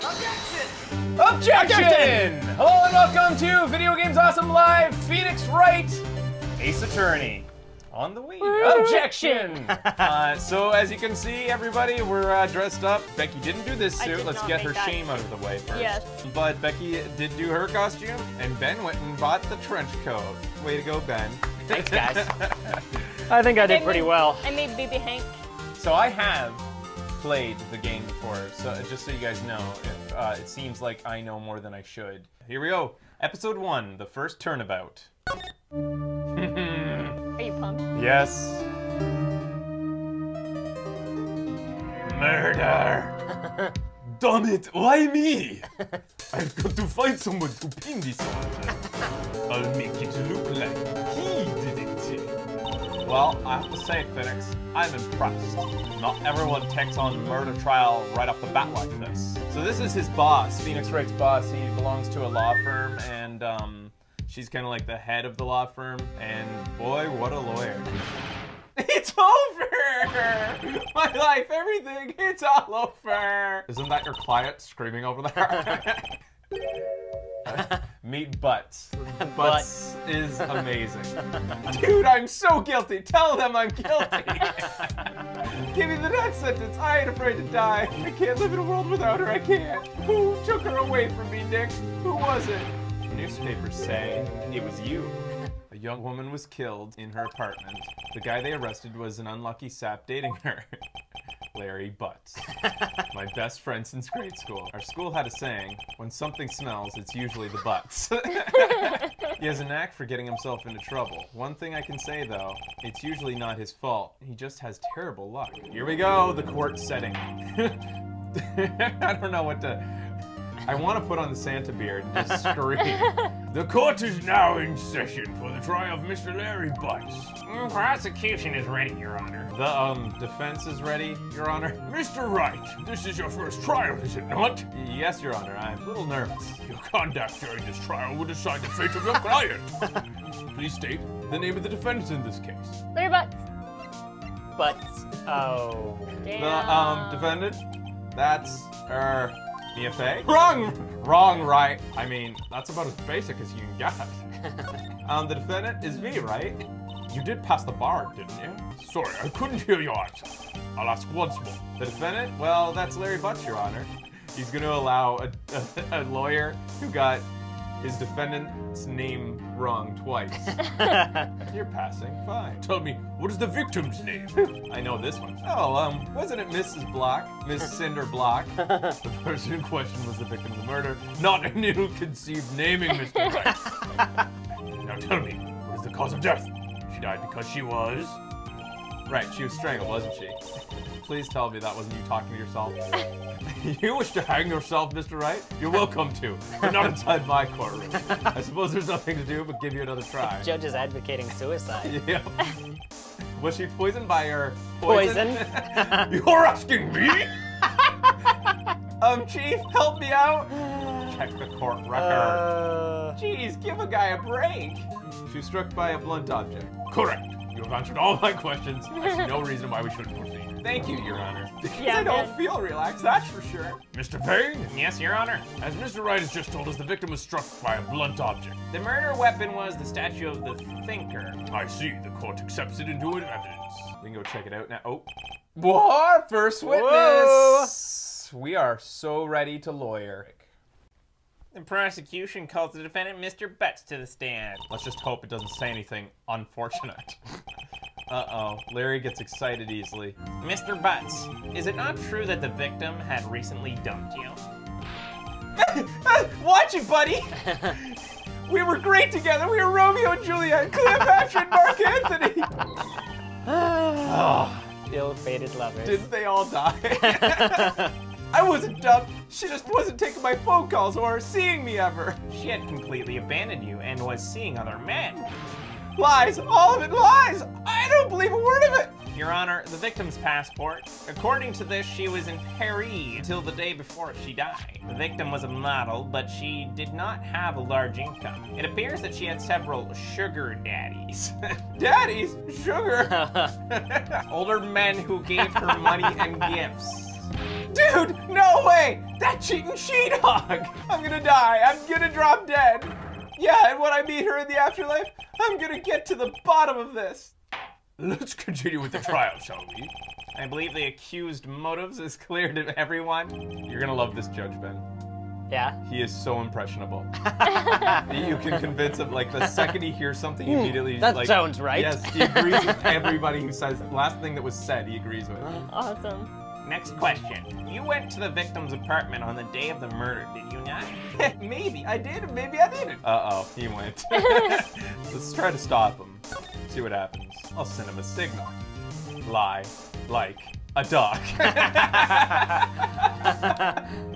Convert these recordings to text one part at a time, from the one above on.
Objection! Objection! Hello and welcome to Video Games Awesome Live, Phoenix Wright, Ace Attorney. On the Wii. Objection! So as you can see, everybody, we're dressed up. Becky didn't do this suit. Let's get her shame out of the way first. Yes. But Becky did do her costume, and Ben went and bought the trench coat. Way to go, Ben. Thanks, guys. I think I did pretty well. I made Baby Hank. So I have played the game before, so just so you guys know, if it seems like I know more than I should. Here we go. Episode 1, the first turnabout. Are you pumped? Yes. Murder! Damn it, why me? I've got to find someone to pin this on. I'll make it look like he did it. Well, I have to say, Phoenix, I'm impressed. Not everyone takes on murder trial right off the bat like this. So this is his boss, Phoenix Wright's boss. He belongs to a law firm, and she's kind of like the head of the law firm, and boy, what a lawyer. It's over! My life, everything, it's all over! Isn't that your client screaming over there? Meet Butts. Butts is amazing. Dude, I'm so guilty. Tell them I'm guilty. Give me the death sentence. I ain't afraid to die. I can't live in a world without her. I can't. Who took her away from me, Nick? Who was it? Newspapers say it was you. A young woman was killed in her apartment. The guy they arrested was an unlucky sap dating her. Larry Butts. My best friend since grade school. Our school had a saying, when something smells, it's usually the butts. He has a knack for getting himself into trouble. One thing I can say though, it's usually not his fault. He just has terrible luck. Here we go, the court setting. I don't know what to... I want to put on the Santa beard and just scream. The court is now in session for the trial of Mr. Larry Butts. Prosecution is ready, Your Honor. The, defense is ready, Your Honor. Mr. Wright, this is your first trial, is it not? Yes, Your Honor. I'm a little nervous. Your conduct during this trial will decide the fate of your client. Please state the name of the defendant in this case. Larry Butts. Butts. Oh. Damn. The, defendant? That's, EFA? Wrong! Wrong, right? I mean, that's about as basic as you can get. The defendant is me, right? You did pass the bar, didn't you? Sorry, I couldn't hear your answer. I'll ask once more. The defendant? Well, that's Larry Butts, Your Honor. He's going to allow a lawyer who got his defendant's name wrong twice. You're passing, fine. Tell me, what is the victim's name? I know this one. Oh, wasn't it Mrs. Block? Miss Cinder Block? The person in question was the victim of the murder, not an ill-conceived naming, Mr. Wright. Now tell me, what is the cause of death? She died because she was... Right, she was strangled, wasn't she? Please tell me that wasn't you talking to yourself. You wish to hang yourself, Mr. Wright? You're welcome to, but not inside my courtroom. I suppose there's nothing to do but give you another try. The judge is advocating suicide. Yeah. Was she poisoned by her Poison? You're asking me? Chief, help me out. Check the court record. Jeez, give a guy a break. She was struck by a blunt object. Correct. You have answered all my questions. I see no reason why we shouldn't proceed. Thank you, Your Honor. Yeah, I don't feel relaxed, that's for sure. Mr. Payne? Yes, Your Honor. As Mr. Wright has just told us, the victim was struck by a blunt object. The murder weapon was the statue of the thinker. I see. The court accepts it into evidence. We can go check it out now. Oh. What? First witness. Whoa. We are so ready to lawyer. The prosecution calls the defendant Mr. Butts to the stand. Let's just hope it doesn't say anything unfortunate. Uh-oh, Larry gets excited easily. Mr. Butts, is it not true that the victim had recently dumped you? Watch it, buddy! We were great together. We were Romeo and Juliet, Cleopatra and Mark Anthony. Oh, ill-fated lovers. Didn't they all die? I wasn't dumped. She just wasn't taking my phone calls or seeing me ever. She had completely abandoned you and was seeing other men. Lies, all of it lies. I don't believe a word of it. Your Honor, the victim's passport. According to this, she was in Paris until the day before she died. The victim was a model, but she did not have a large income. It appears that she had several sugar daddies. Daddies? Sugar? Older men who gave her money and gifts. Dude, no way! That cheating she-dog! I'm gonna die. I'm gonna drop dead. Yeah, and when I meet her in the afterlife, I'm gonna get to the bottom of this. Let's continue with the trial, shall we? I believe the accused motives is clear to everyone. You're gonna love this judge, Ben. Yeah. He is so impressionable. You can convince him, like, the second he hears something, he immediately, that like... sounds right. Yes, he agrees with everybody who says the last thing that was said, he agrees with. Awesome. Next question. You went to the victim's apartment on the day of the murder, did you not? Maybe I did, maybe I didn't. Uh-oh, he went. Let's try to stop him. See what happens. I'll send him a signal. Lie. Like a dog.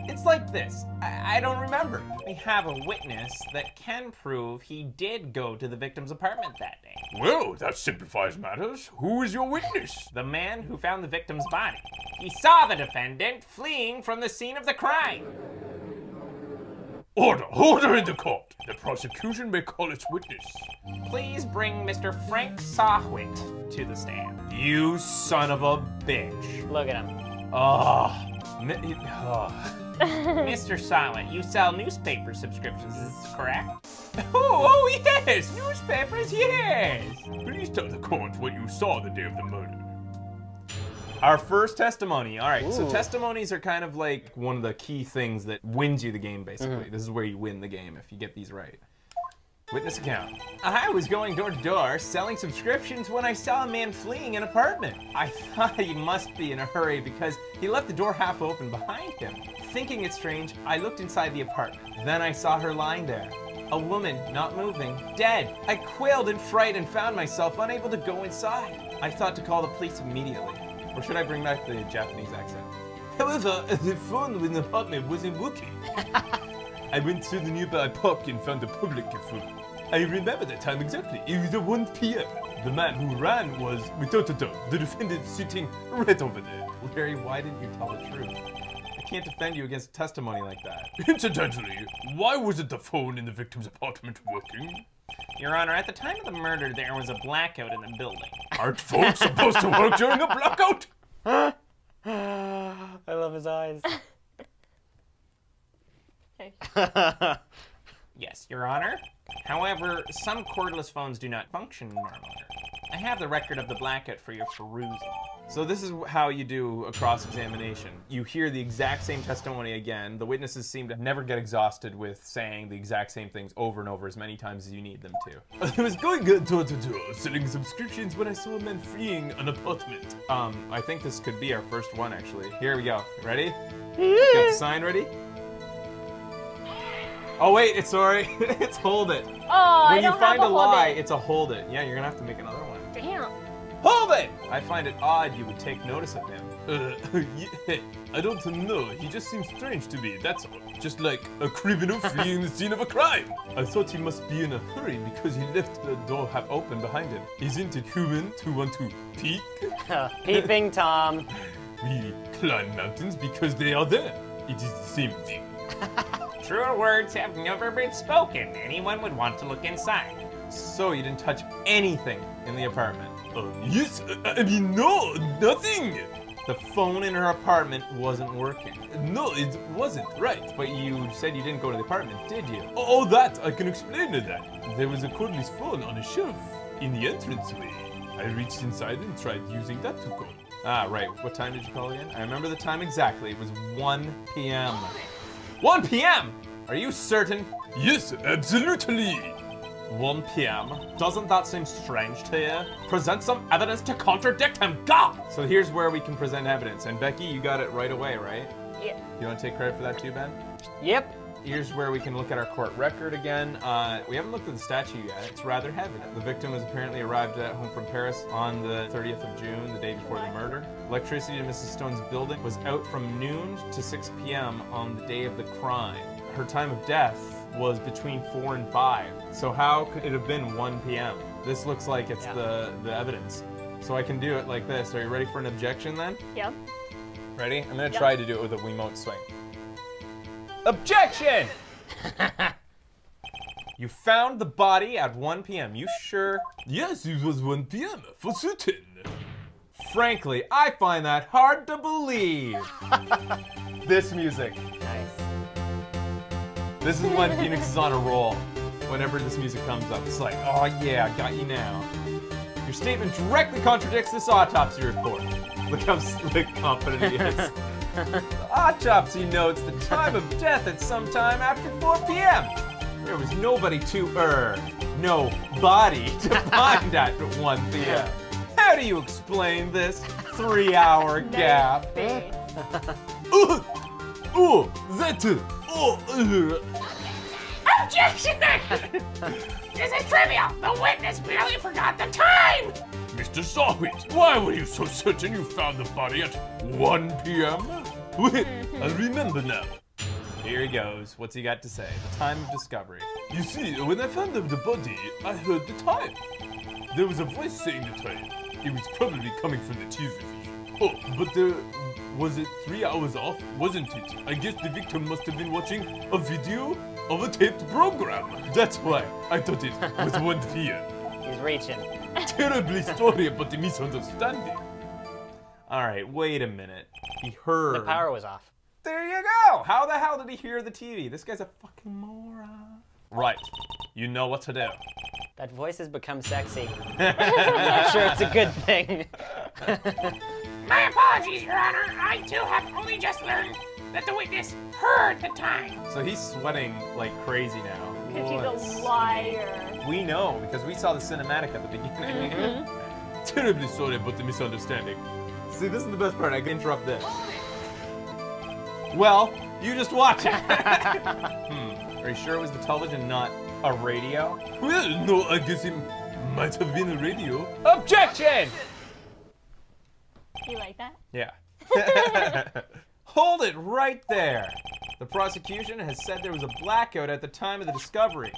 It's like this. I don't remember. We have a witness that can prove he did go to the victim's apartment that day. Well, that simplifies matters. Who is your witness? The man who found the victim's body. He saw the defendant fleeing from the scene of the crime. Order in the court. The prosecution may call its witness. Please bring Mr. Frank Sawhit to the stand. You son of a bitch. Look at him. Mr. Sawhit, you sell newspaper subscriptions, is this correct? Oh, yes! Newspapers, yes! Please tell the court what you saw the day of the murder. Our first testimony. All right, so Ooh. testimonies are kind of like one of the key things that wins you the game, basically. This is where you win the game if you get these right. Witness account. I was going door to door selling subscriptions when I saw a man fleeing an apartment. I thought he must be in a hurry because he left the door half open behind him. Thinking it strange, I looked inside the apartment. Then I saw her lying there. A woman, not moving, dead. I quailed in fright and found myself unable to go inside. I thought to call the police immediately. Or should I bring back the Japanese accent? However, the phone in the apartment wasn't working. I went to the nearby park and found a public phone. I remember the time exactly. It was at 1 p.m. The man who ran was, without a doubt, the defendant sitting right over there. Larry, why didn't you tell the truth? I can't defend you against testimony like that. Incidentally, why wasn't the phone in the victim's apartment working? Your Honor, at the time of the murder, there was a blackout in the building. Aren't phones supposed to work during a blackout? I love his eyes. Yes, Your Honor. However, some cordless phones do not function normally. I have the record of the blackout for your perusal. So this is how you do a cross-examination. You hear the exact same testimony again. The witnesses seem to never get exhausted with saying the exact same things over and over as many times as you need them to. I was going door to door selling subscriptions when I saw a man fleeing an apartment. I think this could be our first one, actually. Here we go. Ready? Got the sign ready? Oh wait, it's sorry. It's hold it. Oh, When you find a lie, It. it's a hold it. Yeah, you're gonna have to make another one. Damn. Hold it! I find it odd you would take notice of him. I don't know. He just seems strange to me, that's all. Just like a criminal fleeing the scene of a crime. I thought he must be in a hurry because he left the door half open behind him. Isn't it human to want to peek? Peeping Tom. We climb mountains because they are there. It is the same thing. Truer words have never been spoken. Anyone would want to look inside. So you didn't touch anything in the apartment? Yes, I mean, no, nothing. The phone in her apartment wasn't working. No, it wasn't, right. But you said you didn't go to the apartment, did you? Oh, that, I can explain that. There was a cordless phone on a shelf in the entranceway. I reached inside and tried using that to call. Ah, right. What time did you call again? I remember the time exactly. It was 1 p.m. 1 p.m.? Are you certain? Yes, absolutely. 1 p.m. Doesn't that seem strange to you? Present some evidence to contradict him. Go! So here's where we can present evidence. And Becky, you got it right away, right? Yeah. You want to take credit for that too, Ben? Yep. Here's where we can look at our court record again. We haven't looked at the statute yet. It's rather heavy. The victim was apparently arrived at home from Paris on the 30th of June, the day before the murder. Electricity to Mrs. Stone's building was out from noon to 6 p.m. on the day of the crime. Her time of death was between 4 and 5. So how could it have been 1 p.m.? This looks like it's the evidence. So I can do it like this. Are you ready for an objection then? Yep. Ready? I'm gonna try to do it with a Wiimote swing. Objection! You found the body at 1 p.m. You sure? Yes, it was 1 p.m. for certain. Frankly, I find that hard to believe. This music. Nice. This is when Phoenix is on a roll. Whenever this music comes up, it's like, oh yeah, got you now. Your statement directly contradicts this autopsy report. Look how confident he is. The autopsy notes the time of death at sometime after 4 p.m. There was nobody no body to find at 1 p.m. How do you explain this 3-hour gap? Objection! This is trivial. The witness merely forgot the time. Mr. Sawit, why were you so certain you found the body at 1 p.m.? Wait, I remember now. Here he goes. What's he got to say? The time of discovery. You see, when I found the body, I heard the time. There was a voice saying the time. It was probably coming from the TV. Oh, but was it 3 hours off, wasn't it? I guess the victim must have been watching a video of a taped program. That's why I thought it was 1 p.m. He's reaching. Terribly sorry about the misunderstanding. All right, wait a minute. He heard. The power was off. There you go. How the hell did he hear the TV? This guy's a fucking moron. Right. You know what to do. That voice has become sexy. I'm not sure it's a good thing. My apologies, Your Honor. I too have only just learned that the witness heard the time. So he's sweating like crazy now. Because he's a liar. We know, because we saw the cinematic at the beginning. Terribly sorry about the misunderstanding. See, this is the best part. I can interrupt this. Well, you just watch it. Are you sure it was the television, not a radio? Well, no, I guess it might have been a radio. Objection! You like that? Yeah. Hold it right there. The prosecution has said there was a blackout at the time of the discovery.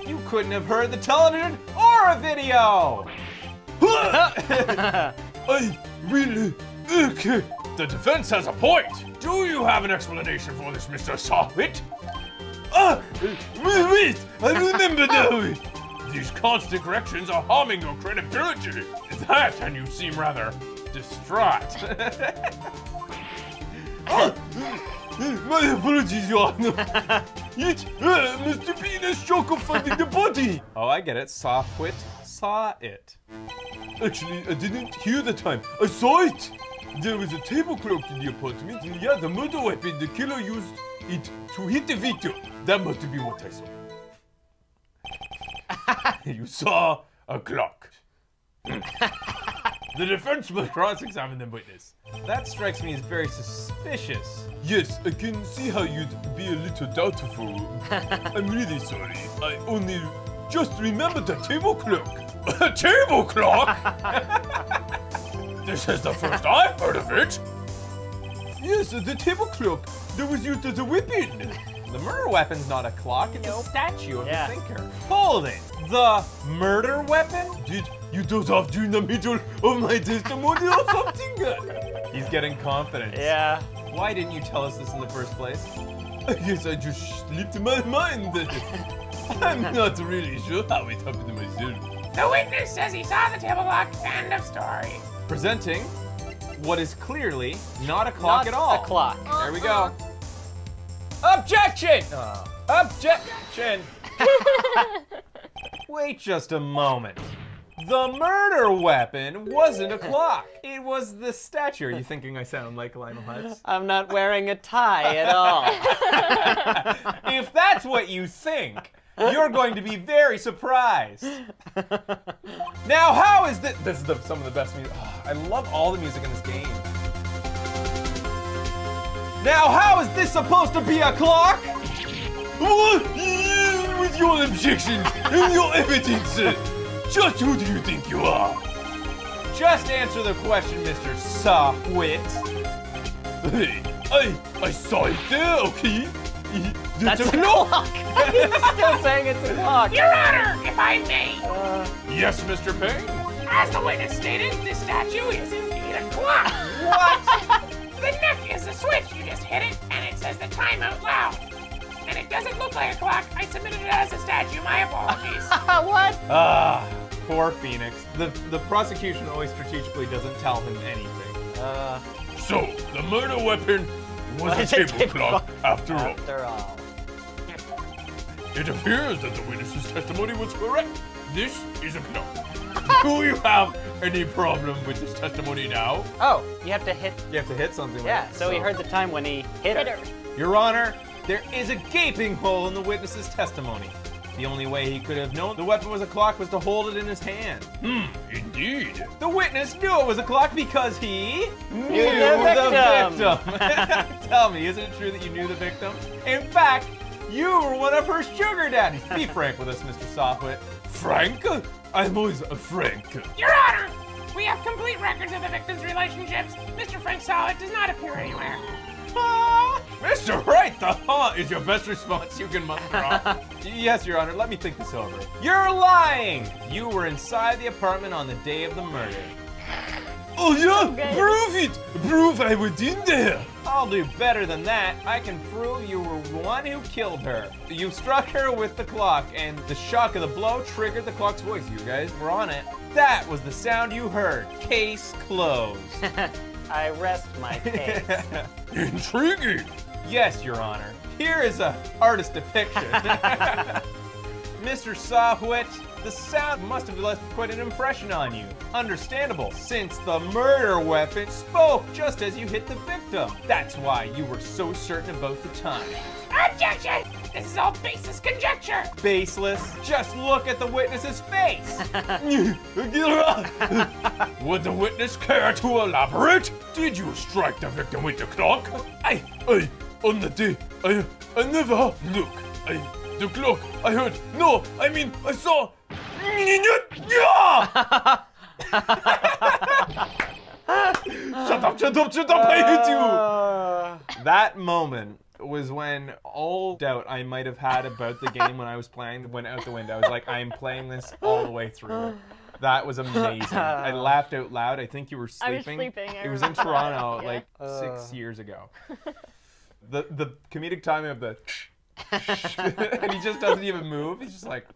You couldn't have heard the television or a video! I really... Okay. The defense has a point. Do you have an explanation for this, Mr. Sawit? Wait, I remember now. These constant corrections are harming your credibility. That, and you seem rather distraught. My apologies, Your Honor. Mr. Penis shock of finding the body. Oh, I get it. Sawit saw it. Actually, I didn't hear the time. I saw it. There was a table clock in the apartment, and yeah, the murder weapon, the killer used it to hit the victim. That must be what I saw. You saw a clock. The defense must cross-examine the witness. That strikes me as very suspicious. Yes, I can see how you'd be a little doubtful. I'm really sorry. I only just remembered the table clock. A table clock? This is the first I've heard of it. Yes, the table clock that was used as a weapon. The murder weapon's not a clock, it's a statue of Yeah. the thinker. Hold it! The murder weapon? Did you doze off during the middle of my testimony or something? He's getting confidence. Yeah. Why didn't you tell us this in the first place? I guess I just slipped my mind. I'm not really sure how it happened to myself. The witness says he saw the table clock. End of story. Presenting what is clearly not a clock Not at all. a clock. There we go. Objection! Objection! Wait just a moment. The murder weapon wasn't a clock. It was the statue. Are you thinking I sound like Lionel Hutz? I'm not wearing a tie at all. If that's what you think, you're going to be very surprised. Now, how is this? This is some of the best music. Oh, I love all the music in this game. Now, how is this supposed to be a clock? What? With your objections and your evidence, just who do you think you are? Just answer the question, Mr. Sawit. Hey, I saw it there, okay? That's a clock. He's still saying it's a clock. Your Honor, if I may. Yes, Mr. Payne? As the witness stated, this statue is indeed a clock. What? The neck is the switch. You just hit it, and it says the time out loud. And it doesn't look like a clock. I submitted it as a statue. My apologies. What? Poor Phoenix. The prosecution always strategically doesn't tell him anything. So, the murder weapon was a table clock after all. After all. It appears that the witness's testimony was correct. This is a clock. Do you have any problem with this testimony now? Oh, you have to hit. You have to hit something. Yeah, with it, so he heard the time when he hit her. Your Honor, there is a gaping hole in the witness's testimony. The only way he could have known the weapon was a clock was to hold it in his hand. Indeed. The witness knew it was a clock because he knew the victim. Tell me, isn't it true that you knew the victim? In fact, you were one of her sugar daddies. Be frank with us, Mr. Softwit. Frank? I'm always a Frank. Your Honor, we have complete records of the victims' relationships. Mr. Frank Solid does not appear anywhere. Mr. Wright, the is your best response you can muster up. Yes, Your Honor, let me think this over. You're lying! You were inside the apartment on the day of the murder. Oh yeah? Okay. Prove it! Prove I was in there! I'll do better than that. I can prove you were the one who killed her. You struck her with the clock, and the shock of the blow triggered the clock's voice. You guys were on it. That was the sound you heard. Case closed. I rest my case. Intriguing! Yes, Your Honor. Here is a artist depiction. Mr. Sawhwit, the sound must have left quite an impression on you. Understandable, since the murder weapon spoke just as you hit the victim. That's why you were so certain about the time. Objection! This is all baseless conjecture. Baseless? Just look at the witness's face. Would the witness care to elaborate? Did you strike the victim with the clock? On the day, I never look. The clock, I heard. No, I mean, I saw. Shut up, I hit you. That moment was when all doubt I might have had about the game when I was playing went out the window. I was like, I am playing this all the way through. That was amazing. I laughed out loud. I think you were sleeping. I was sleeping. It was in Toronto Yeah. like 6 years ago. The comedic timing of the and he just doesn't even move. He's just like,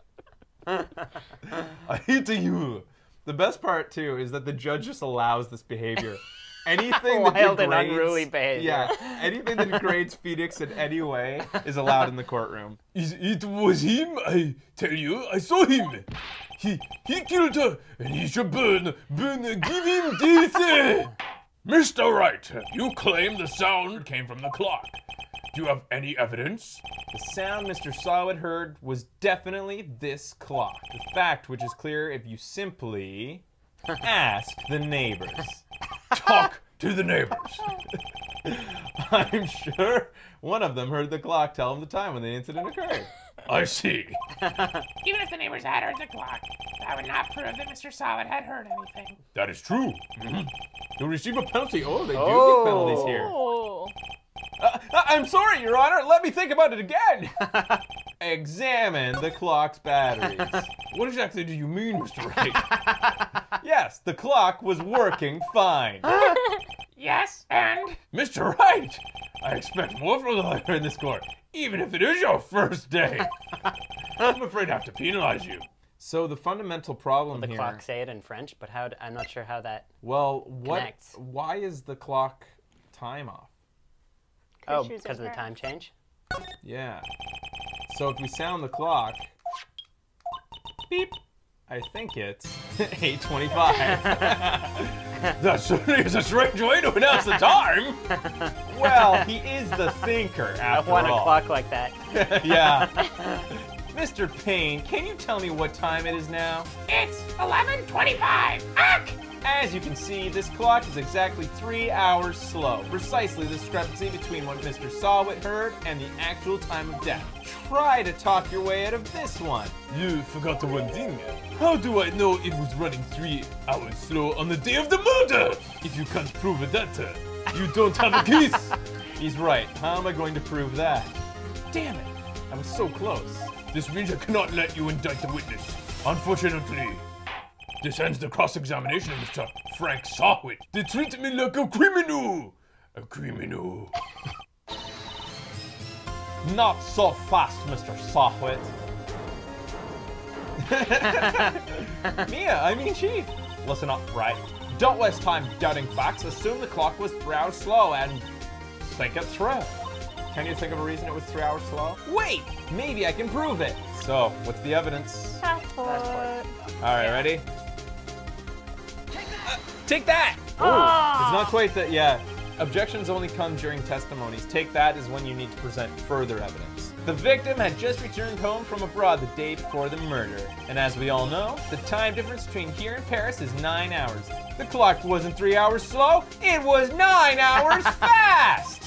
I hate you. The best part too is that the judge just allows this behavior. Anything that Wild and degrades, unruly behavior. Yeah, anything that degrades Phoenix in any way is allowed in the courtroom. It was him, I tell you. I saw him. He killed her, and he should burn, give him death. Mr. Wright, you claim the sound came from the clock. Do you have any evidence? The sound Mr. Sawhwit heard was definitely this clock. The fact which is clear if you simply ask the neighbors. Talk to the neighbors. I'm sure one of them heard the clock tell them the time when the incident occurred. I see. Even if the neighbors had heard the clock, that would not prove that Mr. Solid had heard anything. That is true. You'll receive a penalty. Oh, they do get penalties here. Oh. I'm sorry, Your Honor. Let me think about it again. Examine the clock's batteries. What exactly do you mean, Mr. Wright? Yes, the clock was working fine. Yes, and? Mr. Wright, I expect more from the lawyer in this court, even if it is your first day. I'm afraid I have to penalize you. So the fundamental problem The here. clock say it in French, but I'm not sure how that. Well, connects. why is the clock time off? Oh, she was because of the time impressed. change. Yeah. So if we sound the clock, beep, I think it's 8:25. That certainly is a strange way to announce the time. Well, he is the thinker I after want a all. clock like that. Yeah. Mr. Payne, can you tell me what time it is now? It's 11:25. Ack! As you can see, this clock is exactly 3 hours slow. Precisely the discrepancy between what Mr. Sawhwit heard and the actual time of death. Try to talk your way out of this one. You forgot the one thing. How do I know it was running 3 hours slow on the day of the murder? If you can't prove it, you don't have a case. He's right. How am I going to prove that? Damn it. I was so close. This means I cannot let you indict the witness. Unfortunately, this ends the cross-examination of Mr. Frank Sawhwit. They treat me like a criminal. A criminal. Not so fast, Mr. Sawhwit. Mia, I mean Chief. Listen up, Wright. Don't waste time doubting facts. Assume the clock was 3 hours slow and think it through. Can you think of a reason it was 3 hours slow? Wait, maybe I can prove it. So, what's the evidence? Passport. All right, ready? Take that! Oh. It's not quite that, yeah. Objections only come during testimonies. Take that is when you need to present further evidence. The victim had just returned home from abroad the day before the murder. And as we all know, the time difference between here and Paris is 9 hours. The clock wasn't 3 hours slow, it was 9 hours fast!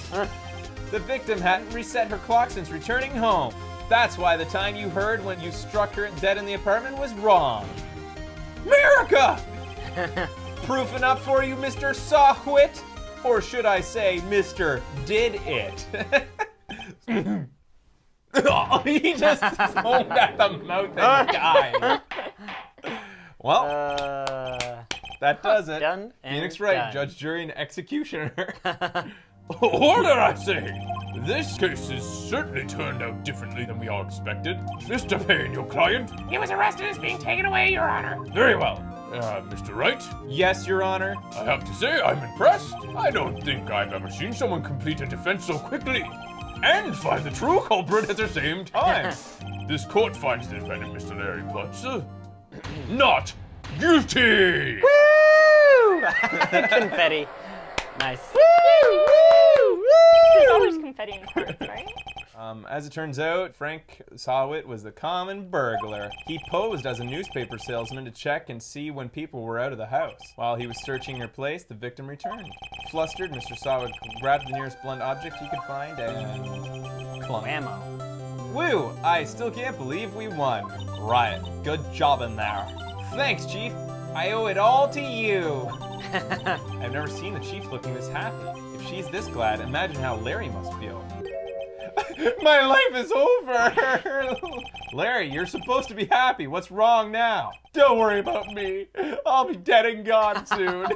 The victim hadn't reset her clock since returning home. That's why the time you heard when you struck her dead in the apartment was wrong. America! Proof enough for you, Mr. Sawquit? Or should I say, Mr. Did It? Oh, he just foamed at the mouth and died. Well, that does it. Done and Phoenix Wright, done. judge, jury, and executioner. Order, I say! This case has certainly turned out differently than we all expected. Mr. Payne, your client? He was arrested as being taken away, Your Honor. Very well. Mr. Wright? Yes, Your Honor. I have to say, I'm impressed. I don't think I've ever seen someone complete a defense so quickly and find the true culprit at the same time. This court finds the defendant, Mr. Larry Plutz, not guilty! Woo! Confetti. Nice. There's always confetti in courts, right? As it turns out, Frank Sawquit was the common burglar. He posed as a newspaper salesman to check and see when people were out of the house. While he was searching her place, the victim returned. Flustered, Mr. Sawquit grabbed the nearest blunt object he could find and clung. Whammo. Woo! I still can't believe we won. Right, good job in there. Thanks, Chief. I owe it all to you. I've never seen the Chief looking this happy. If she's this glad, imagine how Larry must feel. My life is over! Larry, you're supposed to be happy. What's wrong now? Don't worry about me. I'll be dead and gone soon.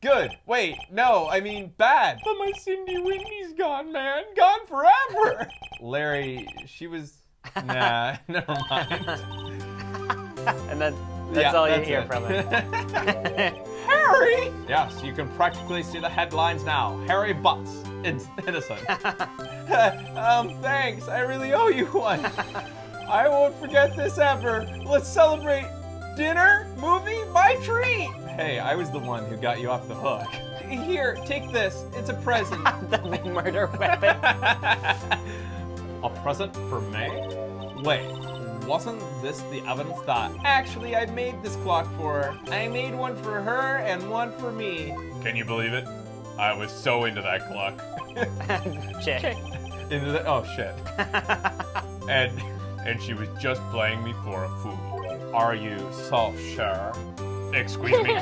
Good. Wait, no, I mean bad. But my Cindy Whitney's gone, man. Gone forever. Larry, she was... Nah, never mind. And that's all you hear from it. Harry! Yes, you can practically see the headlines now. Harry Butts. It's innocent. Thanks. I really owe you one. I won't forget this ever. Let's celebrate. Dinner? Movie? My treat! Hey, I was the one who got you off the hook. Here, take this. It's a present. The murder weapon. A present for me? Wait. Wasn't this the evidence that actually I made this clock for her? I made one for her and one for me. Can you believe it? I was so into that clock. Check. Into the, oh shit. And she was just playing me for a fool. Are you so sure? Excuse me.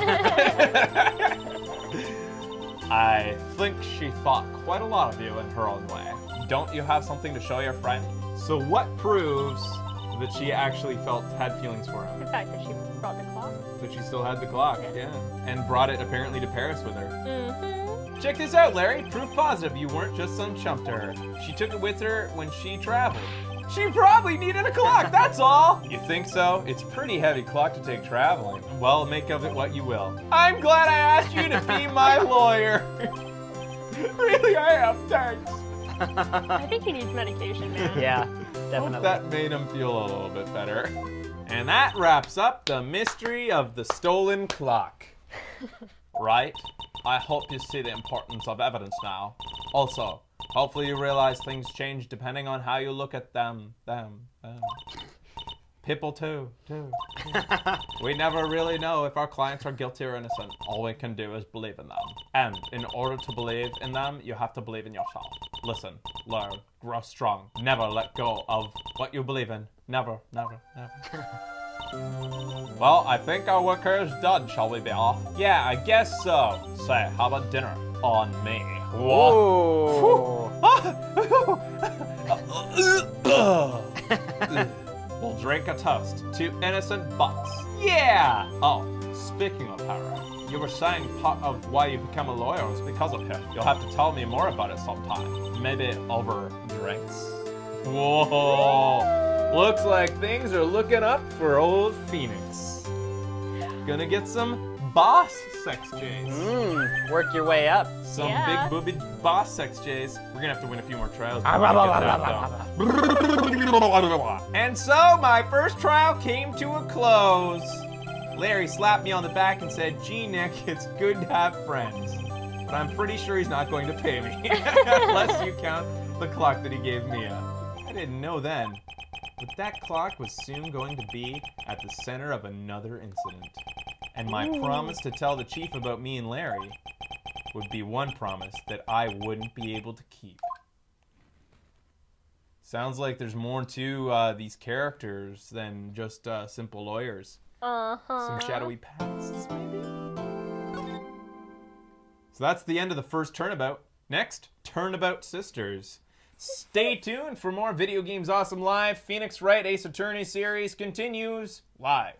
I think she thought quite a lot of you in her own way. Don't you have something to show your friend? So what proves that she actually had feelings for him? The fact that she brought the clock. That she still had the clock, yeah. And brought it apparently to Paris with her. Mm-hmm. Check this out, Larry. Proof positive you weren't just some chump to her. She took it with her when she traveled. She probably needed a clock, that's all. You think so? It's a pretty heavy clock to take traveling. Well, make of it what you will. I'm glad I asked you to be my lawyer. Really, I am, thanks. I think he needs medication, man. Yeah, Hope definitely. that made him feel a little bit better. And that wraps up the mystery of the stolen clock. Right? I hope you see the importance of evidence now. Also, hopefully you realize things change depending on how you look at them. People too. We never really know if our clients are guilty or innocent. All we can do is believe in them. And in order to believe in them, you have to believe in yourself. Listen, learn, grow strong. Never let go of what you believe in. Never. Well, I think our work here is done. Shall we be off? Yeah, I guess so. Say, how about dinner? On me. Whoa. We'll drink a toast to innocent butts. Yeah! Oh, speaking of Harry, you were saying part of why you became a lawyer was because of him. You'll have to tell me more about it sometime. Maybe over drinks. Whoa! Looks like things are looking up for old Phoenix. Gonna get some boss sex J's. Work your way up. Some Yeah. big booby boss sex J's. We're gonna have to win a few more trials. And so my first trial came to a close. Larry slapped me on the back and said, "Gee, Nick, it's good to have friends." But I'm pretty sure he's not going to pay me, unless you count the clock that he gave Mia. I didn't know then, but that clock was soon going to be at the center of another incident. And my promise to tell the chief about me and Larry would be one promise that I wouldn't be able to keep. Sounds like there's more to these characters than just simple lawyers. Some shadowy pasts, maybe? So that's the end of the first Turnabout. Next, Turnabout Sisters. Stay tuned for more Video Games Awesome Live. Phoenix Wright Ace Attorney series continues live.